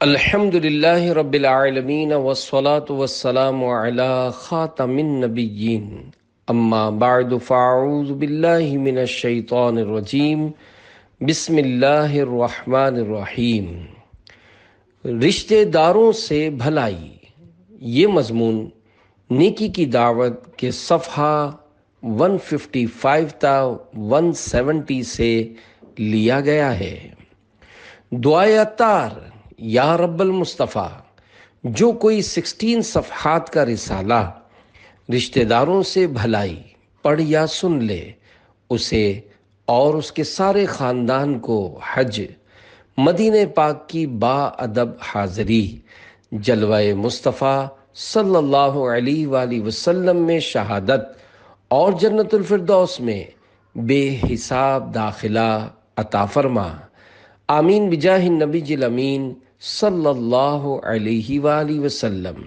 الحمد للہ رب العالمین والصلاة والسلام علی خاتم النبیین اما بعد فاعوذ باللہ من الشیطان الرجیم بسم اللہ الرحمن الرحیم۔ رشتہ داروں سے بھلائی، یہ مضمون نیکی کی دعوت کے صفحہ 155 تا 170 سے لیا گیا ہے۔ دعائے عطار، یا رب المصطفیٰ، جو کوئی 16 صفحات کا رسالہ رشتہ داروں سے بھلائی پڑھ یا سن لے، اسے اور اس کے سارے خاندان کو حج مدینہ پاک کی با ادب حاضری جلوہ مصطفیٰ صلی اللہ علیہ وآلہ وسلم میں شہادت اور جنت الفردوس میں بے حساب داخلہ عطا فرما، آمین بجاہ النبی الامین صلی اللہ علیہ وآلہ وسلم۔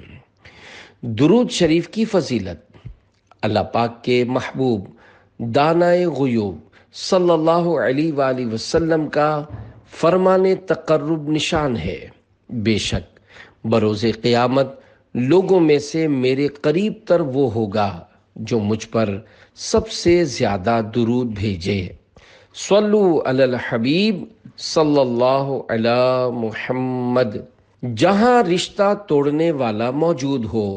درود شریف کی فضیلت اللہ پاک کے محبوب دانائے غیوب صلی اللہ علیہ وآلہ وسلم کا فرمان تقرب نشان ہے۔ بے شک بروز قیامت لوگوں میں سے میرے قریب تر وہ ہوگا جو مجھ پر سب سے زیادہ درود بھیجے۔ صلو علی الحبیب صلی اللہ علی محمد۔ جہاں رشتہ توڑنے والا موجود ہو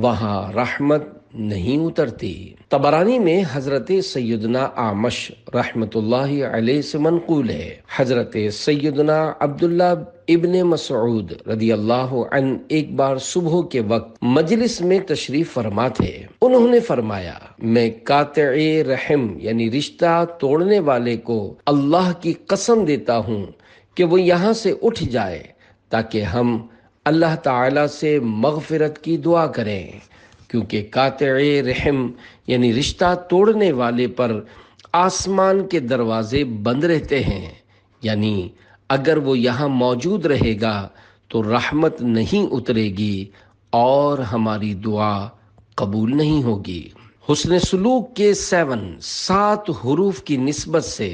وہاں رحمت نہیں اترتی۔ طبرانی میں حضرت سیدنا اعمش رحمت اللہ علیہ سے منقول ہے، حضرت سیدنا عبداللہ ابن مسعود رضی اللہ عنہ ایک بار صبح کے وقت مجلس میں تشریف فرما تھے۔ انہوں نے فرمایا، میں قاطع رحم یعنی رشتہ توڑنے والے کو اللہ کی قسم دیتا ہوں کہ وہ یہاں سے اٹھ جائے تاکہ ہم اللہ تعالی سے مغفرت کی دعا کریں، کیونکہ قاطع رحم یعنی رشتہ توڑنے والے پر آسمان کے دروازے بند رہتے ہیں، یعنی اگر وہ یہاں موجود رہے گا تو رحمت نہیں اترے گی اور ہماری دعا قبول نہیں ہوگی۔ حسن سلوک کے 7 حروف کی نسبت سے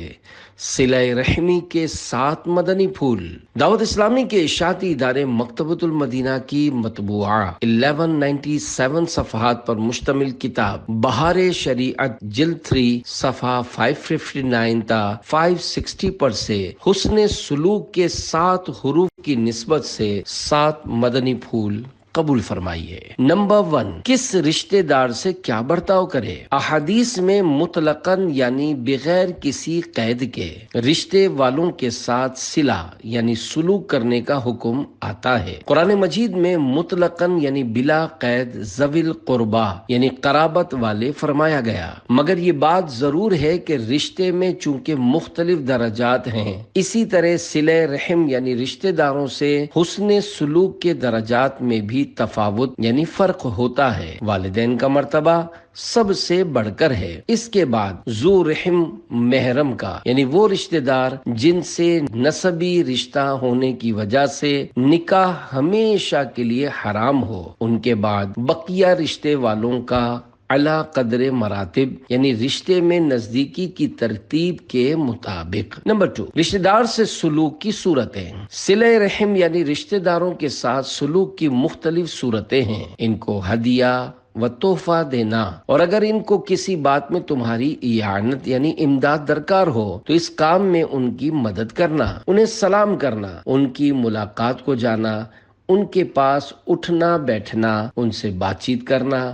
صلہ رحمی کے 7 مدنی پھول۔ دعوت اسلامی کے اشاعتی ادارے مکتبۃ المدینہ کی مطبوعہ 1197 صفحات پر مشتمل کتاب بہار شریعت جلد 3 صفحہ 559 تا 560 پر سے حسن سلوک کے 7 حروف کی نسبت سے 7 مدنی پھول قبول فرمائیے۔ نمبر 1، کس رشتہ دار سے کیا برتاؤ کرے؟ احادیث میں مطلقاً یعنی بغیر کسی قید کے رشتے والوں کے ساتھ صلہ یعنی سلوک کرنے کا حکم آتا ہے۔ قرآن مجید میں مطلقاً یعنی بلا قید ذوی القربا یعنی قرابت والے فرمایا گیا، مگر یہ بات ضرور ہے کہ رشتے میں چونکہ مختلف درجات ہیں، اسی طرح صلہ رحم یعنی رشتہ داروں سے حسن سلوک کے درجات میں بھی تفاوت یعنی فرق ہوتا ہے۔ والدین کا مرتبہ سب سے بڑھ کر ہے، اس کے بعد ذو رحم محرم کا یعنی وہ رشتہ دار جن سے نسبی رشتہ ہونے کی وجہ سے نکاح ہمیشہ کے لیے حرام ہو، ان کے بعد بقیہ رشتے والوں کا علا قدر مراتب یعنی رشتے میں نزدیکی کی ترتیب کے مطابق۔ نمبر 2، رشتہ دار سے سلوک کی صورتیں۔ صلہ رحم یعنی رشتہ داروں کے ساتھ سلوک کی مختلف صورتیں ہیں۔ ان کو ہدیہ و تحفہ دینا، اور اگر ان کو کسی بات میں تمہاری اعانت یعنی امداد درکار ہو تو اس کام میں ان کی مدد کرنا، انہیں سلام کرنا، ان کی ملاقات کو جانا، ان کے پاس اٹھنا بیٹھنا، ان سے بات چیت کرنا،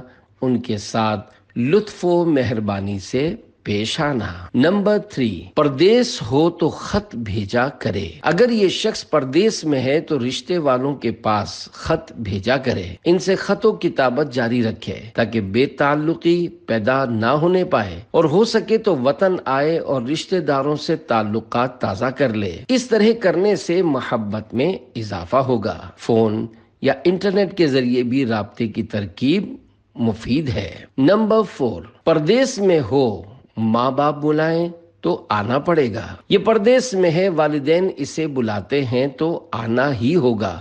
ان کے ساتھ لطف و مہربانی سے پیش آنا۔ نمبر 3، پردیس ہو تو خط بھیجا کرے۔ اگر یہ شخص پردیس میں ہے تو رشتے والوں کے پاس خط بھیجا کرے، ان سے خط و کتابت جاری رکھے تاکہ بے تعلقی پیدا نہ ہونے پائے، اور ہو سکے تو وطن آئے اور رشتے داروں سے تعلقات تازہ کر لے۔ اس طرح کرنے سے محبت میں اضافہ ہوگا۔ فون یا انٹرنیٹ کے ذریعے بھی رابطے کی ترکیب مفید ہے۔ نمبر 4، پردیس میں ہو ماں باپ بلائیں تو آنا پڑے گا۔ یہ پردیس میں ہے، والدین اسے بلاتے ہیں تو آنا ہی ہوگا۔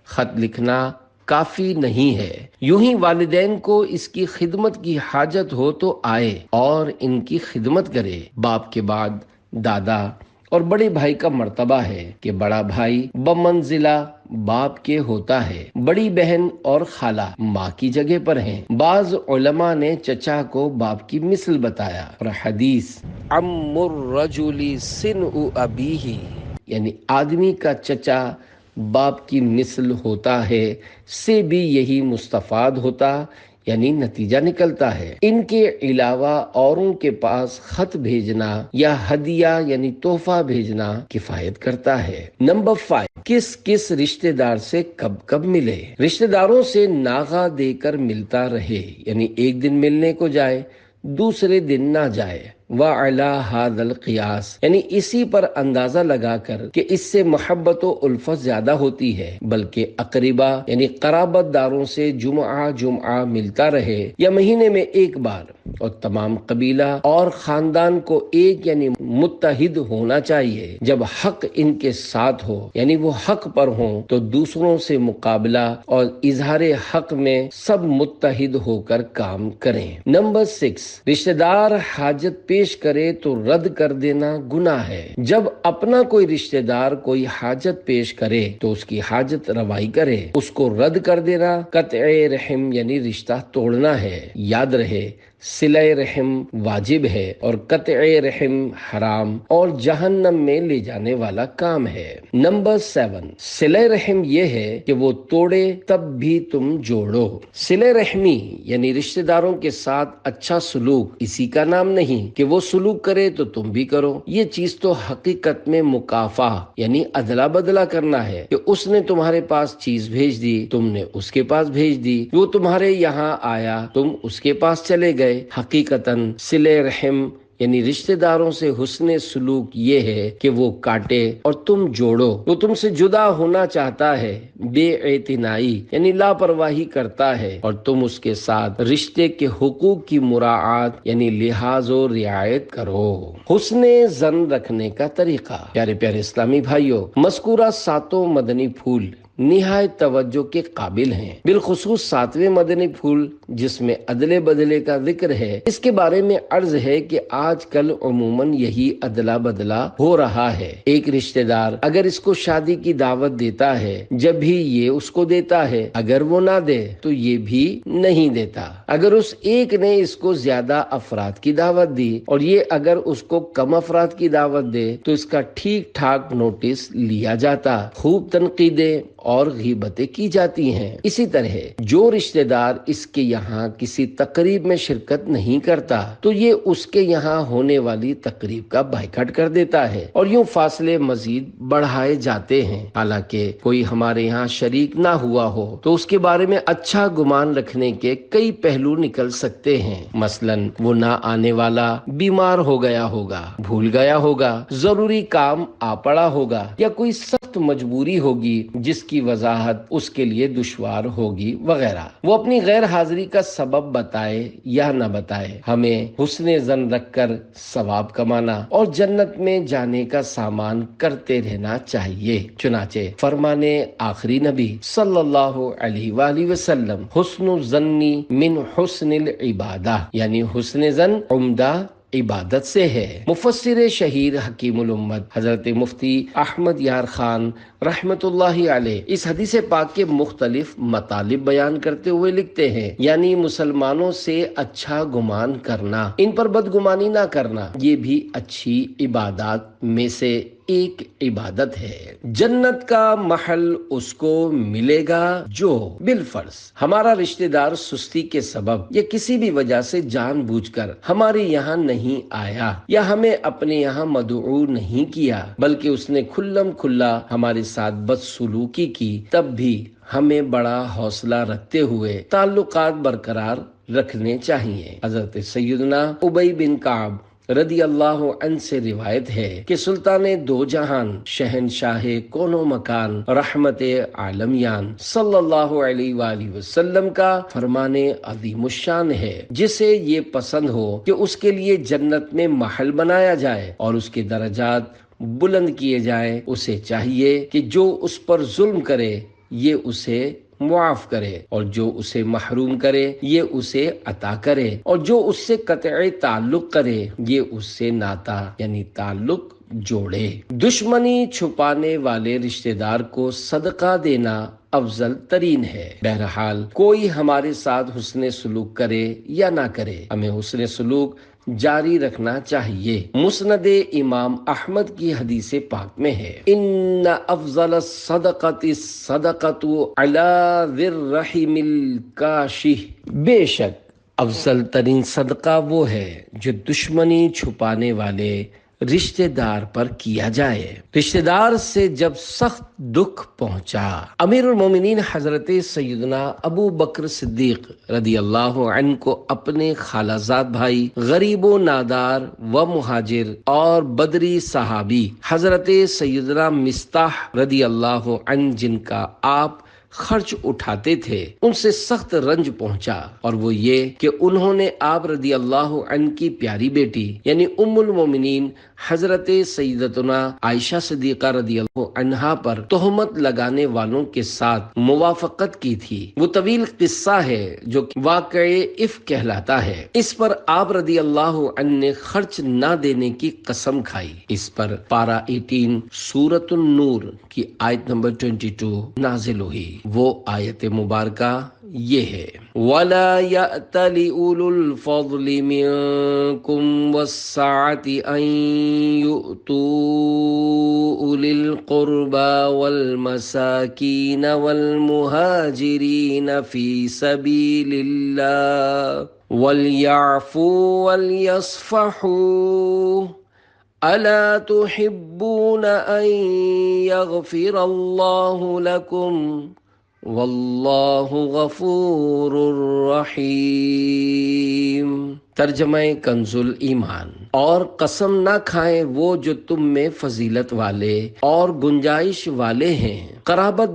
خط لکھنا کافی نہیں ہے، یوں ہی والدین کو اس کی خدمت کی حاجت ہو تو آئے اور ان کی خدمت کرے۔ باپ کے بعد دادا اور بڑے بھائی کا مرتبہ ہے کہ بڑا بھائی بمنزلہ باپ کے ہوتا ہے، بڑی بہن اور خالہ ماں کی جگہ پر ہیں۔ بعض علماء نے چچا کو باپ کی مثل بتایا، اور حدیث عم الرجل سنء ابیہ یعنی آدمی کا چچا باپ کی مثل ہوتا ہے سے بھی یہی مستفاد ہوتا یعنی نتیجہ نکلتا ہے۔ ان کے علاوہ اوروں کے پاس خط بھیجنا یا ہدیہ یعنی تحفہ بھیجنا کفایت کرتا ہے۔ نمبر 5، کس رشتہ دار سے کب کب ملے۔ رشتہ داروں سے ناغہ دے کر ملتا رہے، یعنی ایک دن ملنے کو جائے، دوسرے دن نہ جائے۔ وَعَلَى هَذَا الْقِيَاسِ یعنی اسی پر اندازہ لگا کر کہ اس سے محبت و الفت زیادہ ہوتی ہے، بلکہ اقربا یعنی قرابت داروں سے جمعہ ملتا رہے یا مہینے میں ایک بار، اور تمام قبیلہ اور خاندان کو ایک یعنی متحد ہونا چاہیے۔ جب حق ان کے ساتھ ہو یعنی وہ حق پر ہوں تو دوسروں سے مقابلہ اور اظہار حق میں سب متحد ہو کر کام کریں۔ نمبر 6، رشتہ دار حاجت پیش کرے تو رد کر دینا گناہ ہے۔ جب اپنا کوئی رشتہ دار کوئی حاجت پیش کرے تو اس کی حاجت روائی کرے، اس کو رد کر دینا قطع رحم یعنی رشتہ توڑنا ہے۔ یاد رہے، صلہ رحم واجب ہے اور قطع رحم حرام اور جہنم میں لے جانے والا کام ہے۔ نمبر 7، صلہ رحم یہ ہے کہ وہ توڑے تب بھی تم جوڑو۔ صلہ رحمی یعنی رشتہ داروں کے ساتھ اچھا سلوک اسی کا نام نہیں کہ وہ سلوک کرے تو تم بھی کرو۔ یہ چیز تو حقیقت میں مکافہ یعنی ادلا بدلا کرنا ہے کہ اس نے تمہارے پاس چیز بھیج دی، تم نے اس کے پاس بھیج دی، وہ تمہارے یہاں آیا، تم اس کے پاس چلے گئے۔ حقیقتاً صلہ رحم یعنی رشتہ داروں سے حسن سلوک یہ ہے کہ وہ کاٹے اور تم جوڑو۔ وہ تم سے جدا ہونا چاہتا ہے، بے اعتنائی یعنی لاپرواہی کرتا ہے، اور تم اس کے ساتھ رشتے کے حقوق کی مراعات یعنی لحاظ و رعایت کرو۔ حسن ظن رکھنے کا طریقہ۔ پیارے پیارے اسلامی بھائیوں، مذکورہ 7 مدنی پھول نہایت توجہ کے قابل ہیں، بالخصوص 7ویں مدنی پھول جس میں ادلے بدلے کا ذکر ہے۔ اس کے بارے میں عرض ہے کہ آج کل عموماً یہی ادلا بدلا ہو رہا ہے۔ ایک رشتہ دار اگر اس کو شادی کی دعوت دیتا ہے، جب بھی یہ اس کو دیتا ہے، اگر وہ نہ دے تو یہ بھی نہیں دیتا۔ اگر اس ایک نے اس کو زیادہ افراد کی دعوت دی اور یہ اگر اس کو کم افراد کی دعوت دے تو اس کا ٹھیک ٹھاک نوٹس لیا جاتا، خوب تنقیدیں اور غیبتیں کی جاتی ہیں۔ اسی طرح جو رشتہ دار اس کے یہاں کسی تقریب میں شرکت نہیں کرتا تو یہ اس کے یہاں ہونے والی تقریب کا بائیکاٹ کر دیتا ہے، اور یوں فاصلے مزید بڑھائے جاتے ہیں۔ حالانکہ کوئی ہمارے یہاں شریک نہ ہوا ہو تو اس کے بارے میں اچھا گمان رکھنے کے کئی پہلو نکل سکتے ہیں۔ مثلاً وہ نہ آنے والا بیمار ہو گیا ہوگا، بھول گیا ہوگا، ضروری کام آ پڑا ہوگا، یا کوئی سخت مجبوری ہوگی جس کی وضاحت اس کے لیے دشوار ہوگی وغیرہ۔ وہ اپنی غیر حاضری کا سبب بتائے یا نہ بتائے، ہمیں حسن ظن رکھ کر ثواب کمانا اور جنت میں جانے کا سامان کرتے رہنا چاہیے۔ چنانچہ فرمانے آخری نبی صلی اللہ علیہ وآلہ وسلم، حسن الظن من حسن العبادہ یعنی حسن ظن عمدہ عبادت سے ہے۔ مفسر شہیر حکیم الامت حضرت مفتی احمد یار خان رحمت اللہ علیہ اس حدیث پاک کے مختلف مطالب بیان کرتے ہوئے لکھتے ہیں، یعنی مسلمانوں سے اچھا گمان کرنا، ان پر بدگمانی نہ کرنا، یہ بھی اچھی عبادات میں سے ایک عبادت ہے۔ جنت کا محل اس کو ملے گا جو بالفرض ہمارا رشتہ دار سستی کے سبب یا کسی بھی وجہ سے جان بوجھ کر ہمارے یہاں نہیں آیا یا ہمیں اپنے یہاں مدعو نہیں کیا، بلکہ اس نے کھلم کھلا ہمارے ساتھ بدسلوکی کی، تب بھی ہمیں بڑا حوصلہ رکھتے ہوئے تعلقات برقرار رکھنے چاہیے۔ حضرت سیدنا ابی بن کعب رضی اللہ عنہ سے روایت ہے کہ سلطان دو جہان، شہنشاہ کون و مکان، رحمت عالمیان صلی اللہ علیہ وآلہ وسلم کا فرمان عظیم الشان ہے، جسے یہ پسند ہو کہ اس کے لیے جنت میں محل بنایا جائے اور اس کے درجات بلند کیے جائیں، اسے چاہیے کہ جو اس پر ظلم کرے یہ اسے معاف کرے، اور جو اسے محروم کرے یہ اسے عطا کرے، اور جو اس سے قطع تعلق کرے یہ اس سے ناتا یعنی تعلق جوڑے۔ دشمنی چھپانے والے رشتہ دار کو صدقہ دینا افضل ترین ہے۔ بہرحال کوئی ہمارے ساتھ حسن سلوک کرے یا نہ کرے، ہمیں حسن سلوک جاری رکھنا چاہیے۔ مسند امام احمد کی حدیث پاک میں ہے، ان افضل الصدقۃ الصدقۃ علی ذی الرحم الکاشح، بے شک افضل ترین صدقہ وہ ہے جو دشمنی چھپانے والے رشتہ دار پر کیا جائے۔ رشتہ دار سے جب سخت دکھ پہنچا، امیر المومنین حضرت سیدنا ابو بکر صدیق رضی اللہ عنہ کو اپنے خالہ زاد بھائی، غریب و نادار و مہاجر اور بدری صحابی حضرت سیدنا مصطح رضی اللہ عنہ جن کا آپ خرچ اٹھاتے تھے، ان سے سخت رنج پہنچا، اور وہ یہ کہ انہوں نے آپ رضی اللہ عنہ کی پیاری بیٹی یعنی ام المومنین حضرت سیدتنا عائشہ صدیقہ رضی اللہ عنہا پر تہمت لگانے والوں کے ساتھ موافقت کی تھی۔ وہ طویل قصہ ہے جو واقع افک کہلاتا ہے۔ اس پر آپ رضی اللہ عنہ نے خرچ نہ دینے کی قسم کھائی۔ اس پر پارہ 18 سورۃ النور کی آیت نمبر 22 نازل ہوئی۔ وہ آیت مبارکہ یہ ہے، وَلَا يَأْتَلِ أُولُو الْفَضْلِ مِنْكُمْ وَالسَّعَةِ أَنْ يُؤْتُوا أُولِي الْقُرْبَى وَالْمَسَاكِينَ وَالْمُهَاجِرِينَ فِي سَبِيلِ اللَّهِ وَلْيَعْفُوا وَلْيَصْفَحُوا أَلَا تُحِبُّونَ أَنْ يَغْفِرَ اللَّهُ لَكُمْ واللہ غفور رحیم۔ ترجمہ کنز ایمان۔ اور قسم نہ کھائیں وہ جو تم میں فضیلت والے اور گنجائش والے ہیں، قرابت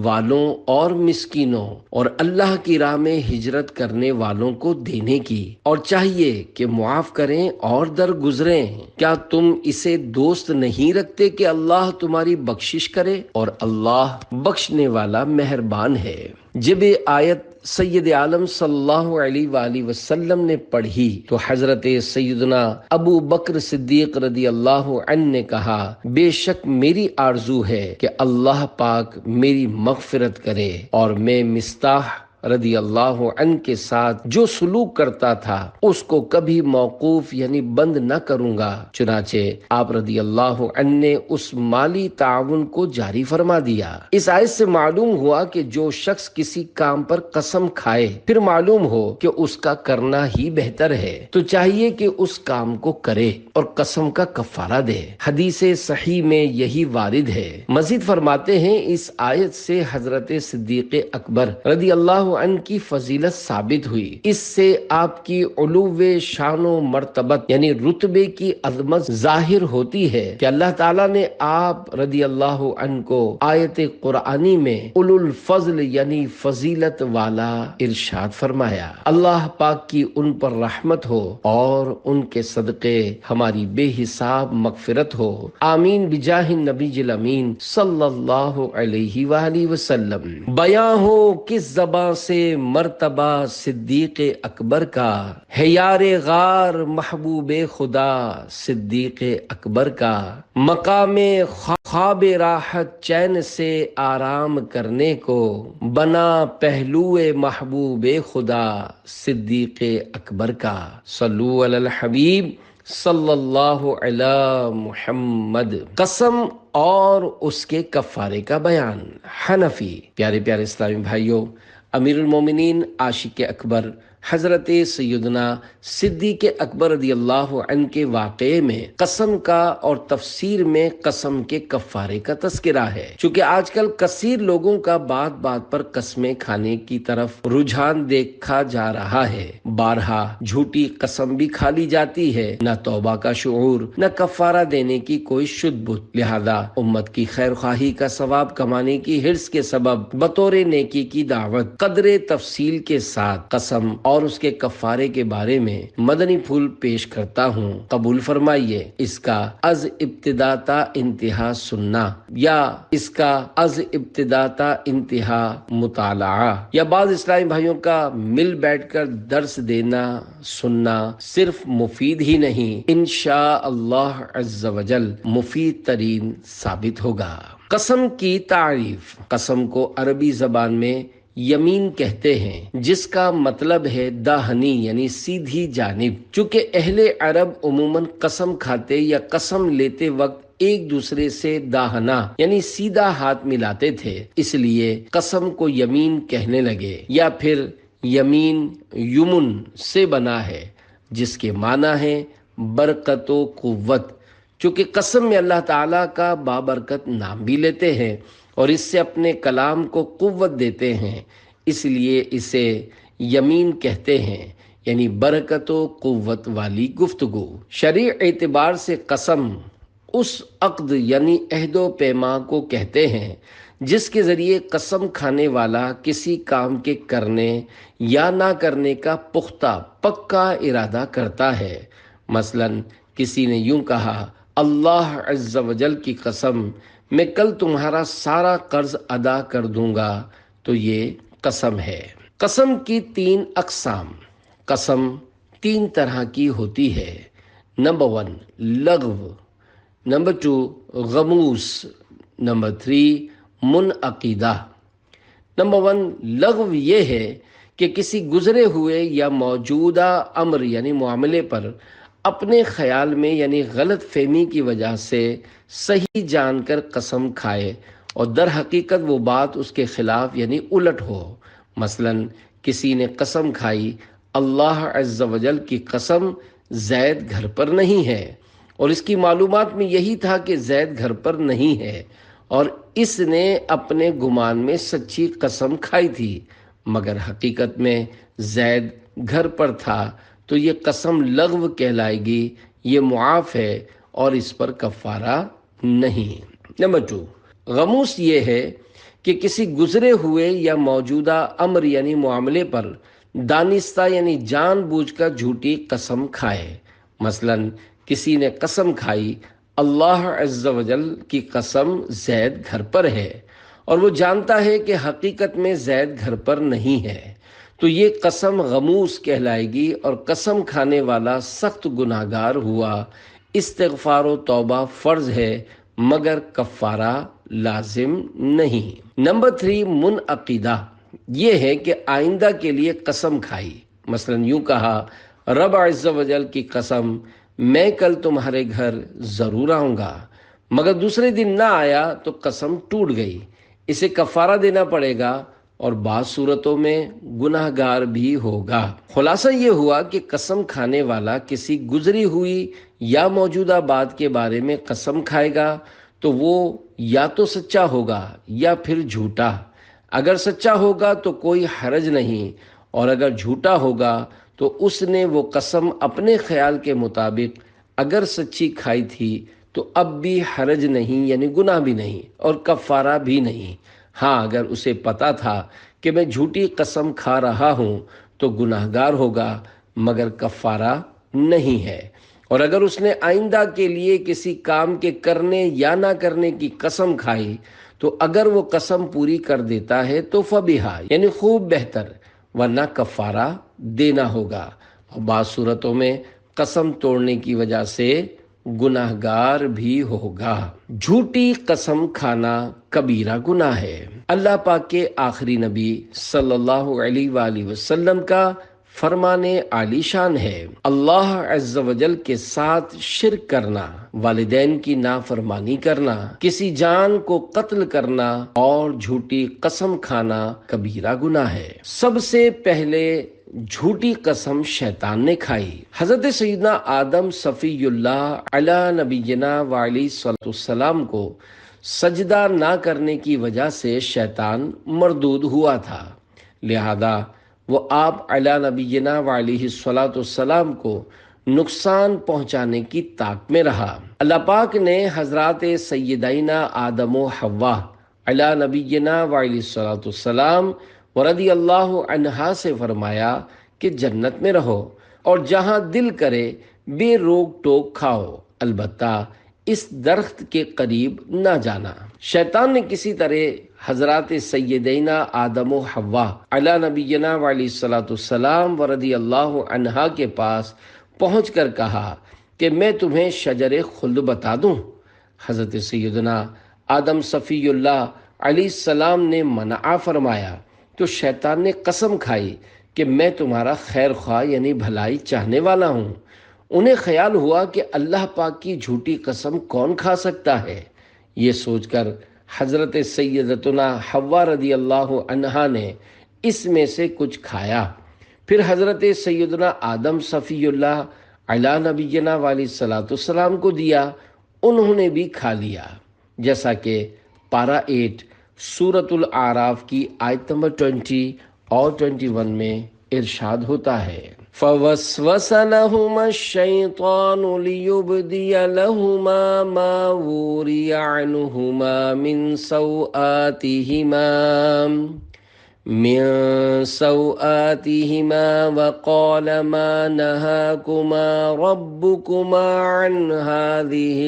والوں اور مسکینوں اور اللہ کی راہ میں ہجرت کرنے والوں کو دینے کی، اور چاہیے کہ معاف کریں اور درگزریں۔ کیا تم اسے دوست نہیں رکھتے کہ اللہ تمہاری بخشش کرے، اور اللہ بخشنے والا مہربان ہے۔ جب آیت سید عالم صلی اللہ علیہ وآلہ وسلم نے پڑھی تو حضرت سیدنا ابو بکر صدیق رضی اللہ عنہ نے کہا، بے شک میری آرزو ہے کہ اللہ پاک میری مغفرت کرے، اور میں مصطح رضی اللہ عنہ کے ساتھ جو سلوک کرتا تھا اس کو کبھی موقوف یعنی بند نہ کروں گا۔ چنانچہ آپ رضی اللہ عنہ نے اس مالی تعاون کو جاری فرما دیا۔ اس آیت سے معلوم ہوا کہ جو شخص کسی کام پر قسم کھائے پھر معلوم ہو کہ اس کا کرنا ہی بہتر ہے تو چاہیے کہ اس کام کو کرے اور قسم کا کفارہ دے۔ حدیث صحیح میں یہی وارد ہے۔ مزید فرماتے ہیں، اس آیت سے حضرت صدیق اکبر رضی اللہ عنہ کی فضیلت ثابت ہوئی۔ اس سے آپ کی علو شان و مرتبت یعنی رتبے کی عظمت ظاہر ہوتی ہے کہ اللہ تعالیٰ نے آپ رضی اللہ عنہ کو آیت قرآنی میں اولو الفضل یعنی فضیلت والا ارشاد فرمایا۔ اللہ پاک کی ان پر رحمت ہو اور ان کے صدقے ہماری بے حساب مغفرت ہو، آمین بجاہ النبی الامین صلی اللہ علیہ وآلہ وسلم۔ بیان ہو کس زبان سے مرتبہ صدیق اکبر کا، ہے یار غار محبوب خدا صدیق اکبر کا، مقام خواب راحت چین سے آرام کرنے کو، بنا پہلو محبوب خدا صدیق اکبر کا۔ صلو علی الحبیب صلی اللہ علی محمد۔ قسم اور اس کے کفارے کا بیان۔ حنفی۔ پیارے پیارے اسلامی بھائیوں، امیر المومنین عاشق اکبر حضرت سیدنا صدیق اکبر رضی اللہ عنہ کے واقعے میں قسم کا اور تفسیر میں قسم کے کفارے کا تذکرہ ہے۔ چونکہ آج کل کثیر لوگوں کا بات بات پر قسمیں کھانے کی طرف رجحان دیکھا جا رہا ہے۔ بارہا جھوٹی قسم بھی کھا لی جاتی ہے، نہ توبہ کا شعور، نہ کفارہ دینے کی کوئی شد بت۔ لہذا امت کی خیر خواہی کا ثواب کمانے کی حرص کے سبب بطور نیکی کی دعوت قدر تفصیل کے ساتھ قسم اور اس کے کفارے کے بارے میں مدنی پھول پیش کرتا ہوں، قبول فرمائیے۔ اس کا از ابتدا تا انتہا سننا یا اس کا از ابتدا تا انتہا مطالعہ یا بعض اسلامی بھائیوں کا مل بیٹھ کر درس دینا سننا صرف مفید ہی نہیں، انشاء اللہ عز و جل مفید ترین ثابت ہوگا۔ قسم کی تعریف۔ قسم کو عربی زبان میں یمین کہتے ہیں، جس کا مطلب ہے داہنی یعنی سیدھی جانب۔ چونکہ اہل عرب عموماً قسم کھاتے یا قسم لیتے وقت ایک دوسرے سے داہنا یعنی سیدھا ہاتھ ملاتے تھے، اس لیے قسم کو یمین کہنے لگے، یا پھر یمین یمن سے بنا ہے جس کے معنی ہے برکت و قوت۔ چونکہ قسم میں اللہ تعالیٰ کا بابرکت نام بھی لیتے ہیں اور اس سے اپنے کلام کو قوت دیتے ہیں، اس لیے اسے یمین کہتے ہیں، یعنی برکت و قوت والی گفتگو۔ شرعی اعتبار سے قسم اس عقد یعنی عہد و پیما کو کہتے ہیں جس کے ذریعے قسم کھانے والا کسی کام کے کرنے یا نہ کرنے کا پختہ پکا ارادہ کرتا ہے۔ مثلا کسی نے یوں کہا، اللہ عز و جل کی قسم میں کل تمہارا سارا قرض ادا کر دوں گا، تو یہ قسم ہے۔ قسم کی 3 اقسام۔ قسم 3 طرح کی ہوتی ہے۔ نمبر 1 لغو، نمبر 2 غموس، نمبر 3 منعقدہ۔ نمبر 1 لغو یہ ہے کہ کسی گزرے ہوئے یا موجودہ امر یعنی معاملے پر اپنے خیال میں یعنی غلط فہمی کی وجہ سے صحیح جان کر قسم کھائے اور در حقیقت وہ بات اس کے خلاف یعنی الٹ ہو۔ مثلا کسی نے قسم کھائی، اللہ عز و جل کی قسم زید گھر پر نہیں ہے، اور اس کی معلومات میں یہی تھا کہ زید گھر پر نہیں ہے، اور اس نے اپنے گمان میں سچی قسم کھائی تھی، مگر حقیقت میں زید گھر پر تھا، تو یہ قسم لغو کہلائے گی، یہ معاف ہے اور اس پر کفارہ نہیں۔ نمبر 2 غموس یہ ہے کہ کسی گزرے ہوئے یا موجودہ امر یعنی معاملے پر دانستہ یعنی جان بوجھ کر جھوٹی قسم کھائے۔ مثلا کسی نے قسم کھائی، اللہ عز و جل کی قسم زید گھر پر ہے، اور وہ جانتا ہے کہ حقیقت میں زید گھر پر نہیں ہے، تو یہ قسم غموس کہلائے گی اور قسم کھانے والا سخت گناہگار ہوا۔ استغفار و توبہ فرض ہے مگر کفارہ لازم نہیں۔ نمبر 3 منعقدہ یہ ہے کہ آئندہ کے لیے قسم کھائی۔ مثلا یوں کہا، رب عز و جل کی قسم میں کل تمہارے گھر ضرور آؤں گا، مگر دوسرے دن نہ آیا تو قسم ٹوٹ گئی، اسے کفارہ دینا پڑے گا اور بعض صورتوں میں گناہگار بھی ہوگا۔ خلاصہ یہ ہوا کہ قسم کھانے والا کسی گزری ہوئی یا موجودہ بات کے بارے میں قسم کھائے گا تو وہ یا تو سچا ہوگا یا پھر جھوٹا۔ اگر سچا ہوگا تو کوئی حرج نہیں، اور اگر جھوٹا ہوگا تو اس نے وہ قسم اپنے خیال کے مطابق اگر سچی کھائی تھی تو اب بھی حرج نہیں یعنی گناہ بھی نہیں اور کفارہ بھی نہیں۔ ہاں اگر اسے پتا تھا کہ میں جھوٹی قسم کھا رہا ہوں تو گناہگار ہوگا مگر کفارہ نہیں ہے۔ اور اگر اس نے آئندہ کے لیے کسی کام کے کرنے یا نہ کرنے کی قسم کھائی تو اگر وہ قسم پوری کر دیتا ہے تو فبیہا یعنی خوب بہتر، ورنہ کفارہ دینا ہوگا، اور بعض صورتوں میں قسم توڑنے کی وجہ سے گناہگار بھی ہوگا۔ جھوٹی قسم کھانا کبیرہ گناہ ہے۔ اللہ پاک کے آخری نبی صلی اللہ علیہ وآلہ وسلم کا فرمان عالی شان ہے، اللہ عز و جل کے ساتھ شرک کرنا، والدین کی نافرمانی کرنا، کسی جان کو قتل کرنا اور جھوٹی قسم کھانا کبیرہ گناہ ہے۔ سب سے پہلے جھوٹی قسم شیطان نے کھائی۔ حضرت سیدنا آدم صفی اللہ علی نبینا وعلیہ الصلوۃ والسلام کو سجدہ نہ کرنے کی وجہ سے شیطان مردود ہوا تھا، لہذا وہ آپ علی نبینا وعلیہ الصلوۃ والسلام کو نقصان پہنچانے کی طاق میں رہا۔ اللہ پاک نے حضرات سیدینا آدم و حوا علی نبینا وعلیہ الصلوۃ والسلام ورضی اللہ عنہا سے فرمایا کہ جنت میں رہو اور جہاں دل کرے بے روک ٹوک کھاؤ، البتہ اس درخت کے قریب نہ جانا۔ شیطان نے کسی طرح حضرات سیدینا آدم و حوا علی نبینا وعلیہ الصلوۃ والسلام ورضی اللہ عنہا کے پاس پہنچ کر کہا کہ میں تمہیں شجر خلد بتا دوں۔ حضرت سیدنا آدم صفی اللہ علیہ السلام نے منع فرمایا تو شیطان نے قسم کھائی کہ میں تمہارا خیر خواہ یعنی بھلائی چاہنے والا ہوں۔ انہیں خیال ہوا کہ اللہ پاک کی جھوٹی قسم کون کھا سکتا ہے۔ یہ سوچ کر حضرت سیدتنا حوا رضی اللہ عنہا نے اس میں سے کچھ کھایا، پھر حضرت سیدنا آدم صفی اللہ علی نبینا علیہ الصلوۃ والسلام کو دیا، انہوں نے بھی کھا لیا، جیسا کہ پارہ 8 سورۃ الاعراف کی آیت نمبر 20 اور 21 میں ارشاد ہوتا ہے، فوسوس لهما الشیطان لیبدی لهما ما وري عنهما من سوآتهما وقال ما نهاكما ربكما عن هذه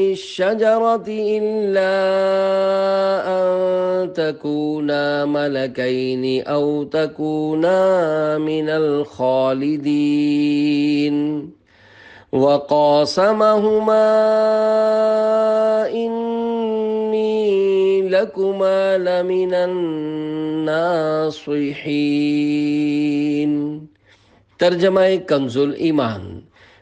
الشجرة إلا أن تكونا ملكين أو تكونا من الخالدين وقاسمهما إني لكما لمن الناصحين۔ ترجمہ کنز الایمان۔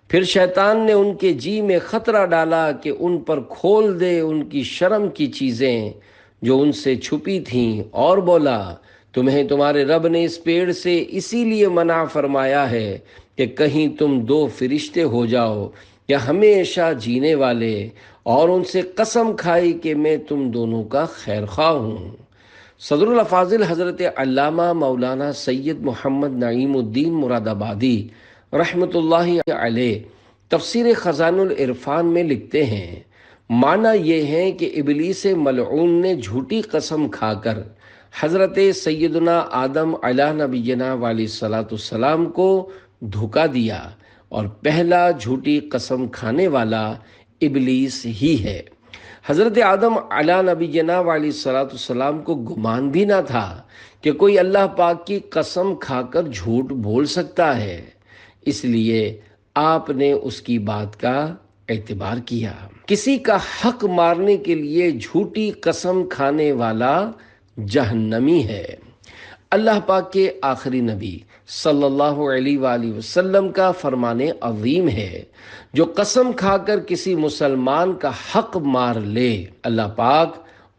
پھر شیطان نے ان کے جی میں خطرہ ڈالا کہ ان پر کھول دے ان کی شرم کی چیزیں جو ان سے چھپی تھیں، اور بولا تمہیں تمہارے رب نے اس پیڑ سے اسی لیے منع فرمایا ہے کہ کہیں تم دو فرشتے ہو جاؤ یا ہمیشہ جینے والے، اور ان سے قسم کھائی کہ میں تم دونوں کا خیر خواہ ہوں۔ صدر الافاضل حضرت علامہ مولانا سید محمد نعیم الدین مراد آبادی رحمۃ اللہ علیہ تفسیر خزان العرفان میں لکھتے ہیں، معنی یہ ہے کہ ابلیس ملعون نے جھوٹی قسم کھا کر حضرت سیدنا آدم علیہ نبینا علیہ الصلوۃ والسلام کو دھوکا دیا، اور پہلا جھوٹی قسم کھانے والا ابلیس ہی ہے۔ حضرت آدم علیہ نبینا علیہ الصلوۃ والسلام کو گمان بھی نہ تھا کہ کوئی اللہ پاک کی قسم کھا کر جھوٹ بول سکتا ہے، اس لیے آپ نے اس کی بات کا اعتبار کیا۔ کسی کا حق مارنے کے لیے جھوٹی قسم کھانے والا جہنمی ہے۔ اللہ پاک کے آخری نبی صلی اللہ علیہ وآلہ وسلم کا فرمان عظیم ہے، جو قسم کھا کر کسی مسلمان کا حق مار لے، اللہ پاک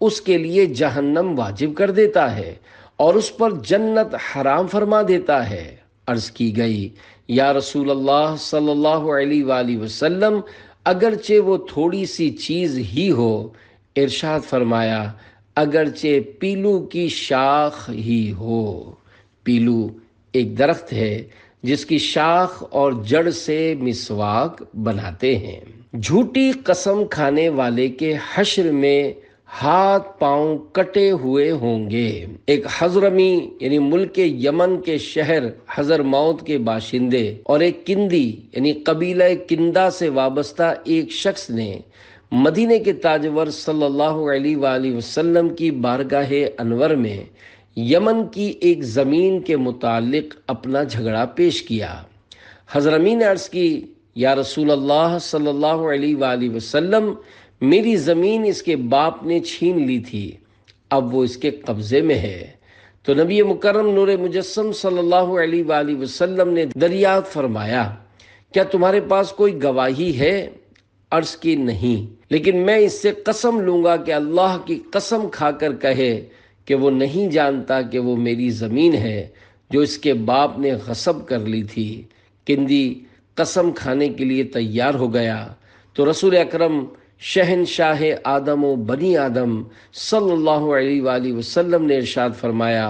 اس کے لیے جہنم واجب کر دیتا ہے اور اس پر جنت حرام فرما دیتا ہے۔ عرض کی گئی، یا رسول اللہ صلی اللہ علیہ وآلہ وسلم، اگرچہ وہ تھوڑی سی چیز ہی ہو، ارشاد فرمایا اگرچہ پیلو کی شاخ ہی ہو۔ پیلو ایک درخت ہے جس کی شاخ اور جڑ سے مسواک بناتے ہیں۔ جھوٹی قسم کھانے والے کے حشر میں ہاتھ پاؤں کٹے ہوئے ہوں گے۔ ایک حضرمی یعنی ملک یمن کے شہر حضرموت کے باشندے اور ایک کندی یعنی قبیلہ کندہ سے وابستہ ایک شخص نے مدینے کے تاجور صلی اللہ علیہ وآلہ وسلم کی بارگاہ انور میں یمن کی ایک زمین کے متعلق اپنا جھگڑا پیش کیا۔ حضرمی نے عرض کی، یا رسول اللہ صلی اللہ علیہ وآلہ وسلم، میری زمین اس کے باپ نے چھین لی تھی، اب وہ اس کے قبضے میں ہے۔ تو نبی مکرم نور مجسم صلی اللہ علیہ وآلہ وسلم نے دریافت فرمایا، کیا تمہارے پاس کوئی گواہی ہے؟ عرض کی نہیں، لیکن میں اس سے قسم لوں گا کہ اللہ کی قسم کھا کر کہے کہ وہ نہیں جانتا کہ وہ میری زمین ہے جو اس کے باپ نے غصب کر لی تھی۔ کندی قسم کھانے کے لیے تیار ہو گیا تو رسول اکرم شہنشاہ آدم و بنی آدم صلی اللہ علیہ وآلہ وسلم نے ارشاد فرمایا،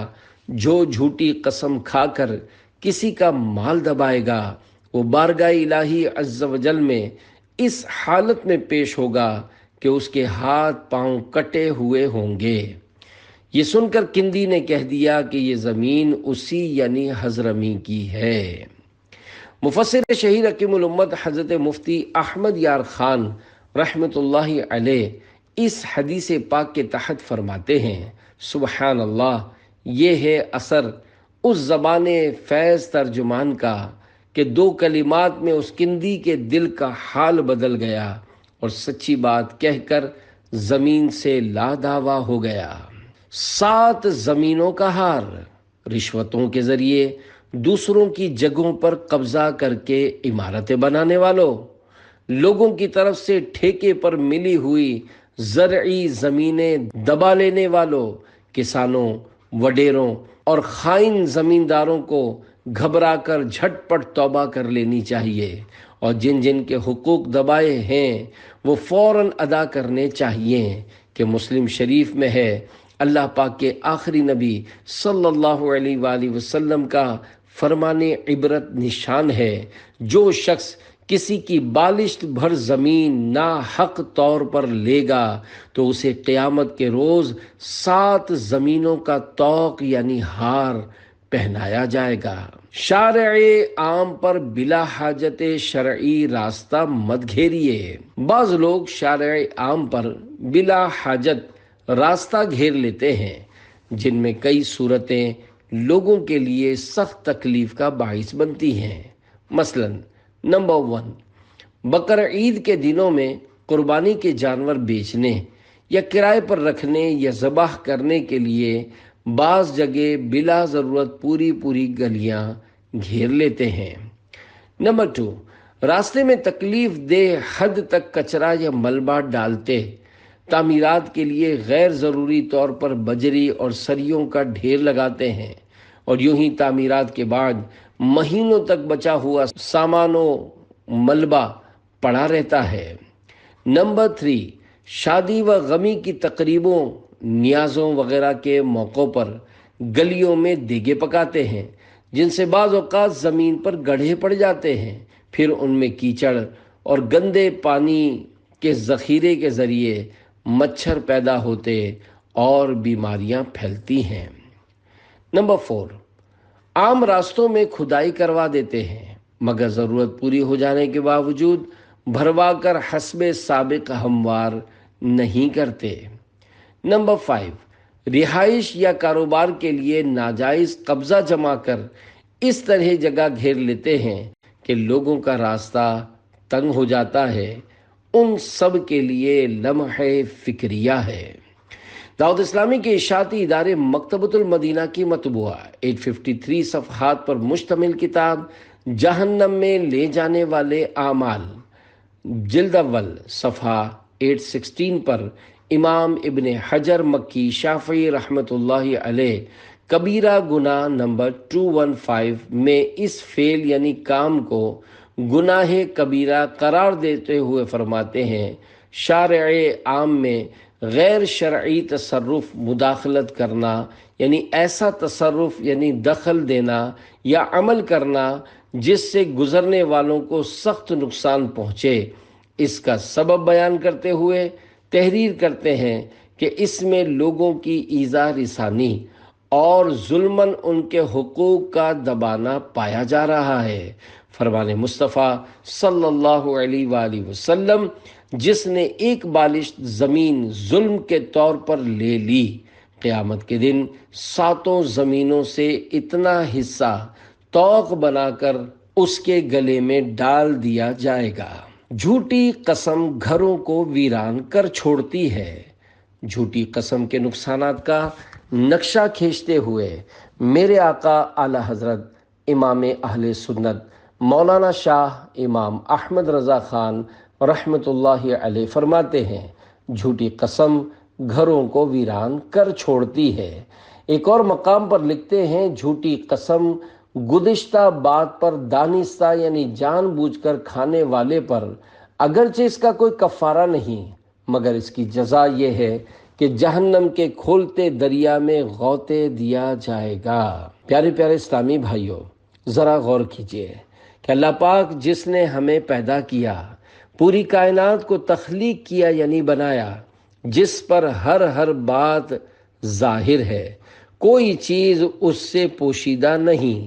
جو جھوٹی قسم کھا کر کسی کا مال دبائے گا وہ بارگاہ الہی عز و جل میں اس حالت میں پیش ہوگا کہ اس کے ہاتھ پاؤں کٹے ہوئے ہوں گے۔ یہ سن کر کندی نے کہہ دیا کہ یہ زمین اسی یعنی حضرمی کی ہے۔ مفسر شہیر حکیم الامت حضرت مفتی احمد یار خان رحمۃ اللہ علیہ اس حدیث پاک کے تحت فرماتے ہیں، سبحان اللہ، یہ ہے اثر اس زبان فیض ترجمان کا کہ دو کلمات میں اس کندی کے دل کا حال بدل گیا اور سچی بات کہہ کر زمین سے لا دعویٰ ہو گیا۔ 7 زمینوں کا ہار، رشوتوں کے ذریعے دوسروں کی جگہوں پر قبضہ کر کے عمارتیں بنانے والوں، لوگوں کی طرف سے ٹھیکے پر ملی ہوئی زرعی زمینیں دبا لینے والوں، کسانوں، وڈیروں اور خائن زمینداروں کو گھبرا کر جھٹ پٹ توبہ کر لینی چاہیے، اور جن جن کے حقوق دبائے ہیں وہ فوراً ادا کرنے چاہیے، کہ مسلم شریف میں ہے اللہ پاک کے آخری نبی صلی اللہ علیہ وآلہ وسلم کا فرمان عبرت نشان ہے، جو شخص کسی کی بالشت بھر زمین ناحق طور پر لے گا تو اسے قیامت کے روز 7 زمینوں کا طوق یعنی ہار پہنایا جائے گا۔ شارع عام پر بلا حاجت شرعی راستہ مت گھیریے۔ بعض لوگ شارع عام پر بلا حاجت راستہ گھیر لیتے ہیں، جن میں کئی صورتیں لوگوں کے لیے سخت تکلیف کا باعث بنتی ہیں۔ مثلا نمبر 1، بقرعید کے دنوں میں قربانی کے جانور بیچنے یا کرائے پر رکھنے یا ذبح کرنے کے لیے بعض جگہ بلا ضرورت پوری گلیاں گھیر لیتے ہیں۔ نمبر 2، راستے میں تکلیف دہ حد تک کچرا یا ملبہ ڈالتے، تعمیرات کے لیے غیر ضروری طور پر بجری اور سریوں کا ڈھیر لگاتے ہیں، اور یوں ہی تعمیرات کے بعد مہینوں تک بچا ہوا سامان و ملبہ پڑا رہتا ہے۔ نمبر 3، شادی و غمی کی تقریبوں، نیازوں وغیرہ کے موقعوں پر گلیوں میں دیگے پکاتے ہیں، جن سے بعض اوقات زمین پر گڑھے پڑ جاتے ہیں، پھر ان میں کیچڑ اور گندے پانی کے ذخیرے کے ذریعے مچھر پیدا ہوتے اور بیماریاں پھیلتی ہیں۔ نمبر 4، عام راستوں میں کھدائی کروا دیتے ہیں، مگر ضرورت پوری ہو جانے کے باوجود بھروا کر حسب سابق ہموار نہیں کرتے۔ نمبر 5، رہائش یا کاروبار کے لیے ناجائز قبضہ جما کر اس طرح جگہ گھیر لیتے ہیں کہ لوگوں کا راستہ تنگ ہو جاتا ہے۔ ان سب کے لیے لمحہ فکریہ ہے۔ دعوت اسلامی کے اشاعتی ادارے مکتبۃ المدینہ کی مطبوعہ 853 صفحات پر مشتمل کتاب جہنم میں لے جانے والے اعمال، جلد اول صفحہ 816 پر امام ابن حجر مکی شافعی رحمۃ اللہ علیہ کبیرہ گناہ نمبر 215 میں اس فعل یعنی کام کو گناہ کبیرہ قرار دیتے ہوئے فرماتے ہیں، شارع عام میں غیر شرعی تصرف مداخلت کرنا، یعنی ایسا تصرف یعنی دخل دینا یا عمل کرنا جس سے گزرنے والوں کو سخت نقصان پہنچے، اس کا سبب بیان کرتے ہوئے تحریر کرتے ہیں کہ اس میں لوگوں کی ایذا رسانی اور ظلماً ان کے حقوق کا دبانا پایا جا رہا ہے۔ فرمان مصطفیٰ صلی اللہ علیہ وآلہ وسلم، جس نے ایک بالشت زمین ظلم کے طور پر لے لی، قیامت کے دن 7 زمینوں سے اتنا حصہ طوق بنا کر اس کے گلے میں ڈال دیا جائے گا۔ جھوٹی قسم گھروں کو ویران کر چھوڑتی ہے۔ جھوٹی قسم کے نقصانات کا نقشہ کھینچتے ہوئے میرے آقا اعلیٰ حضرت امام اہل سنت مولانا شاہ امام احمد رضا خان رحمۃ اللہ علیہ فرماتے ہیں، جھوٹی قسم گھروں کو ویران کر چھوڑتی ہے۔ ایک اور مقام پر لکھتے ہیں، جھوٹی قسم گزشتہ بات پر دانستہ یعنی جان بوجھ کر کھانے والے پر اگرچہ اس کا کوئی کفارہ نہیں، مگر اس کی جزا یہ ہے کہ جہنم کے کھولتے دریا میں غوطے دیا جائے گا۔ پیارے پیارے اسلامی بھائیوں، ذرا غور کیجئے کہ اللہ پاک جس نے ہمیں پیدا کیا، پوری کائنات کو تخلیق کیا یعنی بنایا، جس پر ہر بات ظاہر ہے، کوئی چیز اس سے پوشیدہ نہیں،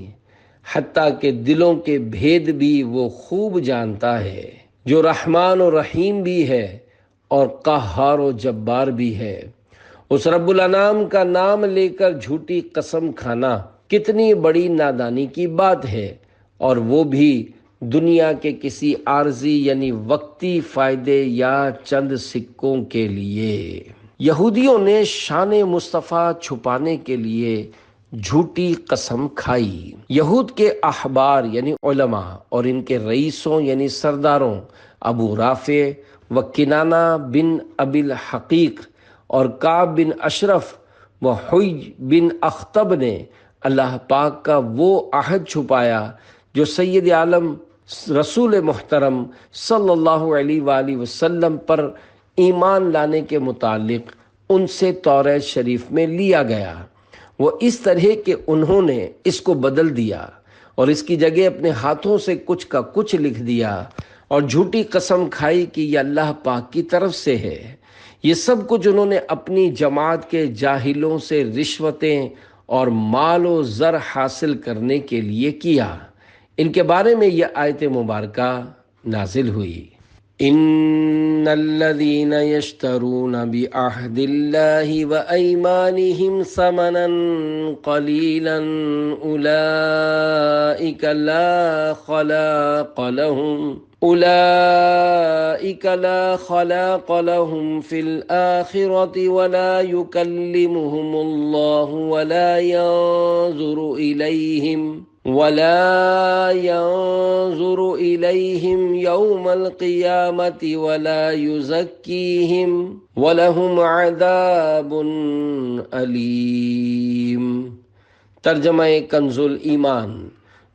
حتیٰ کہ دلوں کے بھید بھی وہ خوب جانتا ہے، جو رحمان و رحیم بھی ہے اور قہار و جبار بھی ہے۔ اس رب الانام کا نام لے کر جھوٹی قسم کھانا کتنی بڑی نادانی کی بات ہے، اور وہ بھی دنیا کے کسی عارضی یعنی وقتی فائدے یا چند سکوں کے لیے۔ یہودیوں نے شان مصطفیٰ چھپانے کے لیے جھوٹی قسم کھائی۔ یہود کے احبار یعنی علماء اور ان کے رئیسوں یعنی سرداروں ابو رافع و کنانہ بن ابی الحقیق اور کعب بن اشرف و حی بن اخطب نے اللہ پاک کا وہ عہد چھپایا جو سید عالم رسول محترم صلی اللہ علیہ وآلہ وسلم پر ایمان لانے کے متعلق ان سے توریت شریف میں لیا گیا۔ وہ اس طرح کہ انہوں نے اس کو بدل دیا اور اس کی جگہ اپنے ہاتھوں سے کچھ کا کچھ لکھ دیا اور جھوٹی قسم کھائی کہ یہ اللہ پاک کی طرف سے ہے۔ یہ سب کچھ انہوں نے اپنی جماعت کے جاہلوں سے رشوتیں اور مال و زر حاصل کرنے کے لیے کیا۔ ان کے بارے میں یہ آیت مبارکہ نازل ہوئی۔ ان الذين يشترون بعهد الله وايمانهم ثمنا قليلا اولئك لا خلاق لهم في الآخرة ولا يكلمهم الله ولا ينظر إليهم يوم القيامة ولا يزكيهم ولهم عذاب أليم۔ ترجمہ کنز الایمان،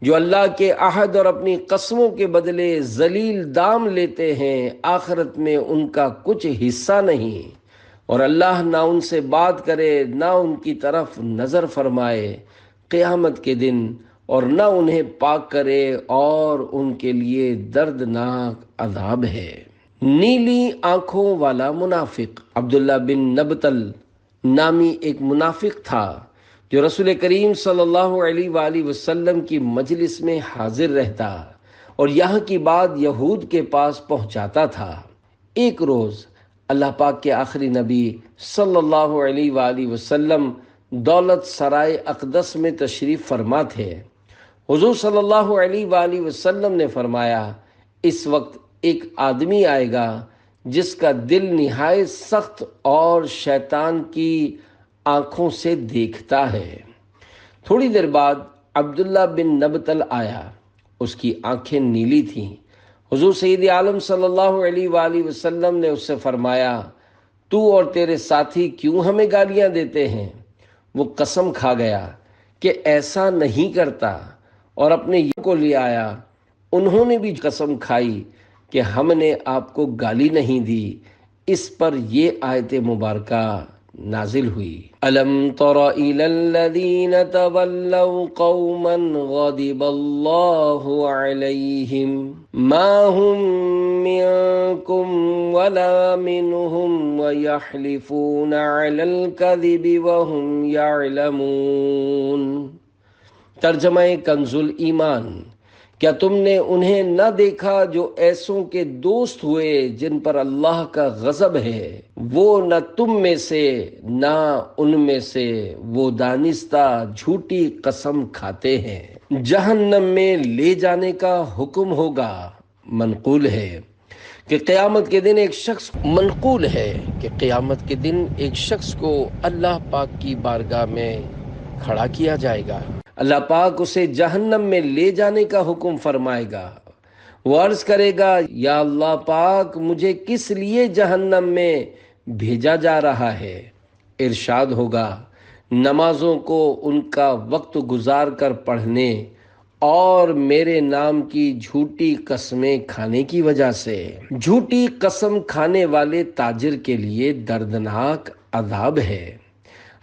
جو اللہ کے عہد اور اپنی قسموں کے بدلے ذلیل دام لیتے ہیں، آخرت میں ان کا کچھ حصہ نہیں، اور اللہ نہ ان سے بات کرے نہ ان کی طرف نظر فرمائے قیامت کے دن، اور نہ انہیں پاک کرے، اور ان کے لیے دردناک عذاب ہے۔ نیلی آنکھوں والا منافق عبداللہ بن نبتل نامی ایک منافق تھا جو رسول کریم صلی اللہ علیہ وآلہ وسلم کی مجلس میں حاضر رہتا اور یہاں کی بات یہود کے پاس پہنچاتا تھا۔ ایک روز اللہ پاک کے آخری نبی صلی اللہ علیہ وآلہ وسلم دولت سرائے اقدس میں تشریف فرما تھے۔ حضور صلی اللہ علیہ وآلہ وسلم نے فرمایا، اس وقت ایک آدمی آئے گا جس کا دل نہایت سخت اور شیطان کی آنکھوں سے دیکھتا ہے۔ تھوڑی دیر بعد عبداللہ بن نبتل آیا، اس کی آنکھیں نیلی تھیں۔ حضور سید عالم صلی اللہ علیہ وآلہ وسلم نے اس سے فرمایا، تو اور تیرے ساتھی کیوں ہمیں گالیاں دیتے ہیں؟ وہ قسم کھا گیا کہ ایسا نہیں کرتا اور اپنے کو لے آیا۔ انہوں نے بھی قسم کھائی کہ ہم نے آپ کو گالی نہیں دی۔ اس پر یہ آیت مبارکہ نازل ہوئی۔ الم تر الی الذین تولوا قوما غضب اللہ علیہم ما هم منکم ولا منهم ویحلفون علی الکذب وهم یعلمون۔ ترجمہ کنز الایمان، کیا تم نے انہیں نہ دیکھا جو ایسوں کے دوست ہوئے جن پر اللہ کا غضب ہے، وہ نہ تم میں سے نہ ان میں سے وہ دانستہ جھوٹی قسم کھاتے ہیں۔ جہنم میں لے جانے کا حکم ہوگا۔ منقول ہے کہ قیامت کے دن ایک شخص کو اللہ پاک کی بارگاہ میں کھڑا کیا جائے گا۔ اللہ پاک اسے جہنم میں لے جانے کا حکم فرمائے گا۔ وہ عرض کرے گا، یا اللہ پاک، مجھے کس لیے جہنم میں بھیجا جا رہا ہے؟ ارشاد ہوگا، نمازوں کو ان کا وقت گزار کر پڑھنے اور میرے نام کی جھوٹی قسمیں کھانے کی وجہ سے۔ جھوٹی قسم کھانے والے تاجر کے لیے دردناک عذاب ہے۔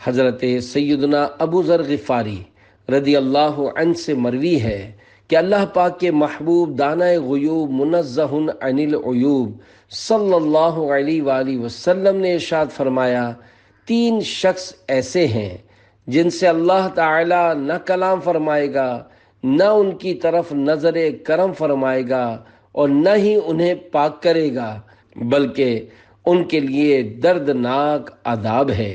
حضرت سیدنا ابو ذر غفاری رضی اللہ عنہ سے مروی ہے کہ اللہ پاک کے محبوب دانہ غیوب منزہ عن العیوب صلی اللہ علیہ وآلہ وسلم نے ارشاد فرمایا، 3 شخص ایسے ہیں جن سے اللہ تعالی نہ کلام فرمائے گا، نہ ان کی طرف نظر کرم فرمائے گا اور نہ ہی انہیں پاک کرے گا، بلکہ ان کے لیے دردناک عذاب ہے۔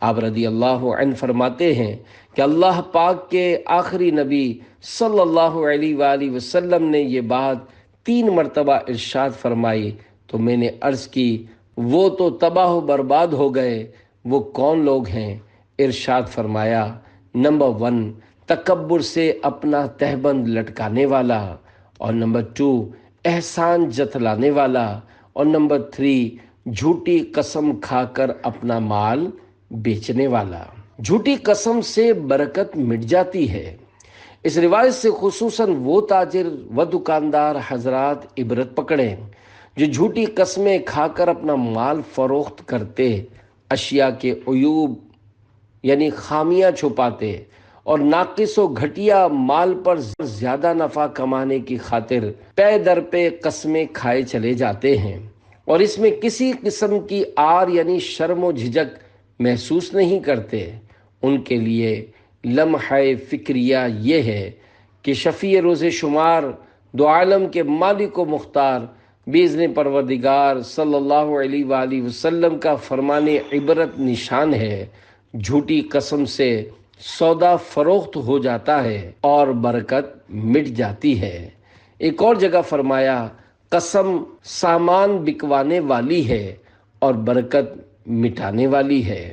آپ رضی اللہ عنہ فرماتے ہیں کہ اللہ پاک کے آخری نبی صلی اللہ علیہ وآلہ وسلم نے یہ بات 3 مرتبہ ارشاد فرمائی تو میں نے عرض کی، وہ تو تباہ و برباد ہو گئے، وہ کون لوگ ہیں؟ ارشاد فرمایا، نمبر 1 تکبر سے اپنا تہبند لٹکانے والا، اور نمبر 2 احسان جتلانے والا، اور نمبر 3 جھوٹی قسم کھا کر اپنا مال بیچنے والا۔ جھوٹی قسم سے برکت مٹ جاتی ہے۔ اس روایت سے خصوصاً وہ تاجر و دکاندار حضرات عبرت پکڑیں جو جھوٹی قسمیں کھا کر اپنا مال فروخت کرتے، اشیاء کے عیوب یعنی خامیاں چھپاتے اور ناقص و گھٹیا مال پر زیادہ نفع کمانے کی خاطر پے در پہ قسمیں کھائے چلے جاتے ہیں، اور اس میں کسی قسم کی آر یعنی شرم و جھجک محسوس نہیں کرتے۔ ان کے لیے لمحہ فکریہ یہ ہے کہ شفیع روز شمار دو عالم کے مالک و مختار باذن پروردگار صلی اللہ علیہ وآلہ وسلم کا فرمان عبرت نشان ہے، جھوٹی قسم سے سودا فروخت ہو جاتا ہے اور برکت مٹ جاتی ہے۔ ایک اور جگہ فرمایا، قسم سامان بکوانے والی ہے اور برکت مٹانے والی ہے۔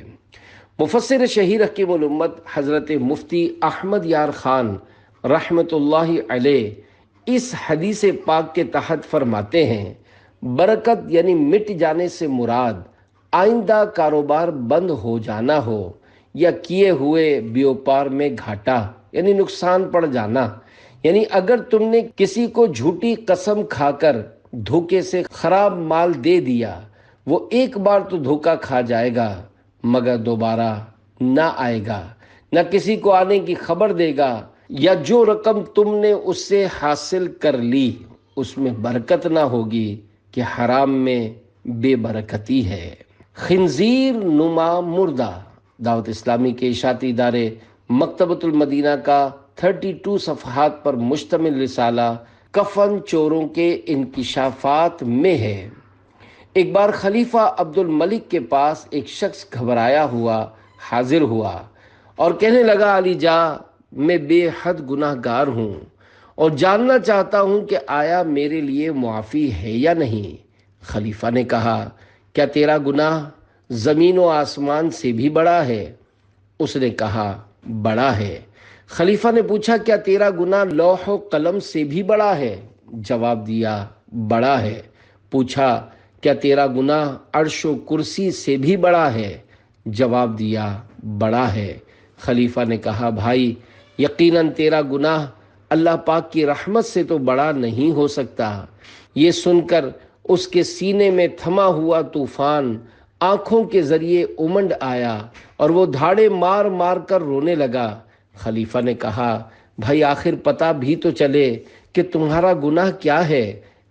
مفسر شہیر حکیم الامت حضرت مفتی احمد یار خان رحمۃ اللہ علیہ اس حدیث پاک کے تحت فرماتے ہیں، برکت یعنی مٹ جانے سے مراد آئندہ کاروبار بند ہو جانا ہو یا کیے ہوئے بیوپار میں گھاٹا یعنی نقصان پڑ جانا۔ یعنی اگر تم نے کسی کو جھوٹی قسم کھا کر دھوکے سے خراب مال دے دیا، وہ ایک بار تو دھوکا کھا جائے گا مگر دوبارہ نہ آئے گا، نہ کسی کو آنے کی خبر دے گا، یا جو رقم تم نے اس سے حاصل کر لی اس میں برکت نہ ہوگی کہ حرام میں بے برکتی ہے۔ خنزیر نما مردہ دعوت اسلامی کے اشاعتی ادارے مکتبۃ المدینہ کا 32 صفحات پر مشتمل رسالہ کفن چوروں کے انکشافات میں ہے۔ ایک بار خلیفہ عبد الملک کے پاس ایک شخص گھبرایا ہوا حاضر ہوا اور کہنے لگا، علی جا، میں بے حد گناہ گار ہوں اور جاننا چاہتا ہوں کہ آیا میرے لیے معافی ہے یا نہیں۔ خلیفہ نے کہا، کیا تیرا گناہ زمین و آسمان سے بھی بڑا ہے؟ اس نے کہا، بڑا ہے۔ خلیفہ نے پوچھا، کیا تیرا گناہ لوح و قلم سے بھی بڑا ہے؟ جواب دیا، بڑا ہے۔ پوچھا، کیا تیرا گناہ عرش و کرسی سے بھی بڑا ہے؟ جواب دیا، بڑا ہے۔ خلیفہ نے کہا، بھائی، یقیناً تیرا گناہ اللہ پاک کی رحمت سے تو بڑا نہیں ہو سکتا۔ یہ سن کر اس کے سینے میں تھما ہوا طوفان آنکھوں کے ذریعے امنڈ آیا اور وہ دھاڑے مار مار کر رونے لگا۔ خلیفہ نے کہا، بھائی، آخر پتہ بھی تو چلے کہ تمہارا گناہ کیا ہے۔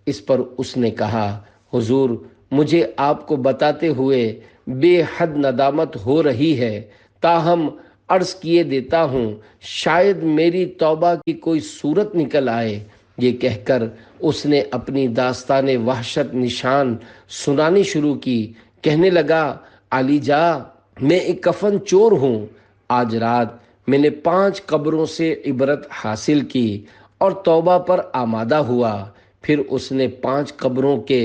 اس پر اس نے کہا، حضور، مجھے آپ کو بتاتے ہوئے بے حد ندامت ہو رہی ہے، تاہم عرض کیے دیتا ہوں، شاید میری توبہ کی کوئی صورت نکل آئے۔ یہ کہہ کر اس نے اپنی داستان وحشت نشان سنانی شروع کی۔ کہنے لگا، علی جا، میں ایک کفن چور ہوں۔ آج رات میں نے 5 قبروں سے عبرت حاصل کی اور توبہ پر آمادہ ہوا۔ پھر اس نے 5 قبروں کے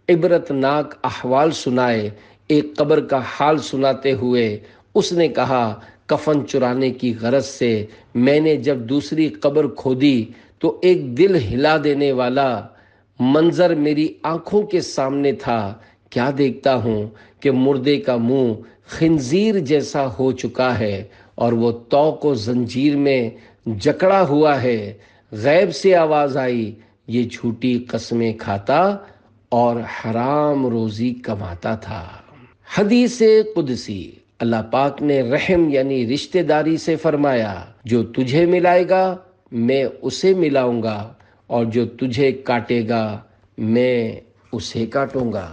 عبرت ناک احوال سنائے۔ ایک قبر کا حال سناتے ہوئے اس نے کہا، کفن چرانے کی غرض سے میں نے جب دوسری قبر کھودی تو ایک دل ہلا دینے والا منظر میری آنکھوں کے سامنے تھا۔ کیا دیکھتا ہوں کہ مردے کا منہ خنزیر جیسا ہو چکا ہے اور وہ طوق و زنجیر میں جکڑا ہوا ہے۔ غیب سے آواز آئی، یہ جھوٹی قسمیں کھاتا اور حرام روزی کماتا تھا۔ حدیث قدسی، اللہ پاک نے رحم یعنی رشتہ داری سے فرمایا، جو تجھے ملائے گا میں اسے ملاؤں گا، اور جو تجھے کاٹے گا میں اسے کاٹوں گا۔